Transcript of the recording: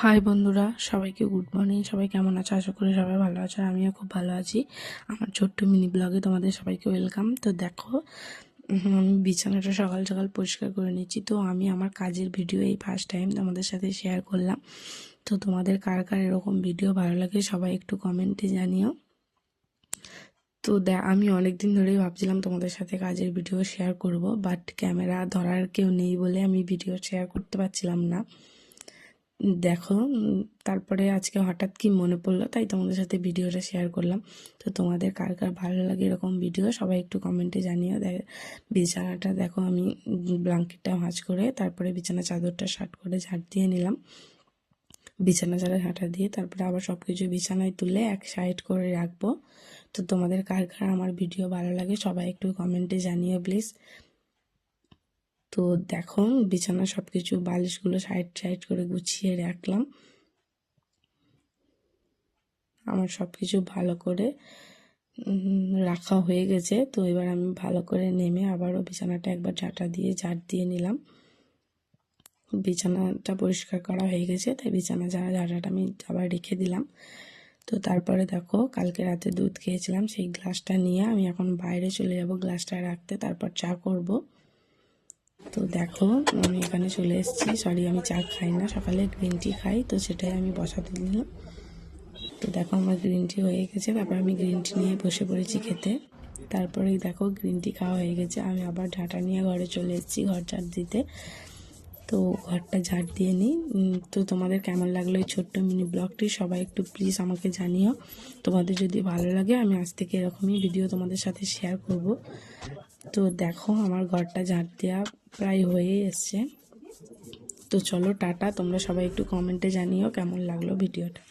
High বন্ধুরা, সবাইকে good morning. সবাই কেমন আছো? আশা করি সবাই ভালো আছো। আমিও খুব ভালো আছি। আমার ছোট্ট মিনি ব্লগে তোমাদের সবাইকে ওয়েলকাম। তো দেখো, আমি বিছানাটা সকাল সকাল পরিষ্কার করে নিচ্ছি। তো আমি আমার কাজের ভিডিও এই ফার্স্ট টাইম তোমাদের সাথে শেয়ার করলাম। তো তোমাদের কার কার এরকম ভিডিও ভালো লাগে সবাই একটু কমেন্টে জানিও। তো আমি অনেক দিন ধরেই ভাবছিলাম তোমাদের সাথে কাজের ভিডিও শেয়ার করব, বাট ক্যামেরা ধরার কেউ নেই বলে আমি ভিডিও শেয়ার করতে পারছিলাম না। দেখো, তারপরে আজকে হঠাৎ কি মনে পড়লো, তাই তোমাদের সাথে ভিডিওটা শেয়ার করলাম। তো তোমাদের কার কার ভালো লাগে এরকম ভিডিও সবাই একটু কমেন্টে জানিও। বিছানাটা দেখো, আমি ব্ল্যাঙ্কেটটা ভাঁজ করে তারপরে বিছানা চাদরটা শার্ট করে ঝাড় দিয়ে নিলাম। বিছানা ঝাড়া ঝাঁটা দিয়ে তারপরে আবার সব কিছু বিছানায় তুলে এক সাইড করে রাখবো। তো তোমাদের কার কার আমার ভিডিও ভালো লাগে সবাই একটু কমেন্টে জানিও প্লিজ। তো দেখো, বিছানা সব কিছু বালিশগুলো সাইড সাইড করে গুছিয়ে রাখলাম। আমার সব কিছু ভালো করে রাখা হয়ে গেছে। তো এবার আমি ভালো করে নেমে আবারও বিছানাটা একবার ঝাঁটা দিয়ে ঝাড় দিয়ে নিলাম। বিছানাটা পরিষ্কার করা হয়ে গেছে, তাই বিছানা ঝাঁটাটা আমি আবার রেখে দিলাম। তো তারপরে দেখো, কালকে রাতে দুধ খেয়েছিলাম, সেই গ্লাসটা নিয়ে আমি এখন বাইরে চলে যাব গ্লাসটা রাখতে, তারপর চা করব। তো দেখো, আমি এখানে চলে এসেছি। সরি, আমি চা খাই না, সকালে গ্রিন টি খাই, তো সেটাই আমি বসাতে দিলাম। তো দেখো, আমার গ্রিন টি হয়ে গেছে। তারপর আমি গ্রিন টি নিয়ে বসে পড়েছি খেতে। তারপরেই দেখো, গ্রিন টি খাওয়া হয়ে গেছে। আমি আবার ঝাঁটা নিয়ে ঘরে চলে এসেছি ঘর ঝাড় দিতে। তো ঘরটা ঝাড় দিয়ে নিই। তো তোমাদের কেমন লাগলো এই ছোট্ট মিনি ব্লগটি সবাই একটু প্লিজ আমাকে জানিও। তোমাদের যদি ভালো লাগে আমি আজ থেকে এরকমই ভিডিও তোমাদের সাথে শেয়ার করব। তো দেখো, আমার ঘরটা ঝাড় দেওয়া প্রায় হয়ে এসছে। তো চলো টাটা, তোমরা সবাই একটু কমেন্টে জানিও কেমন লাগলো ভিডিওটা।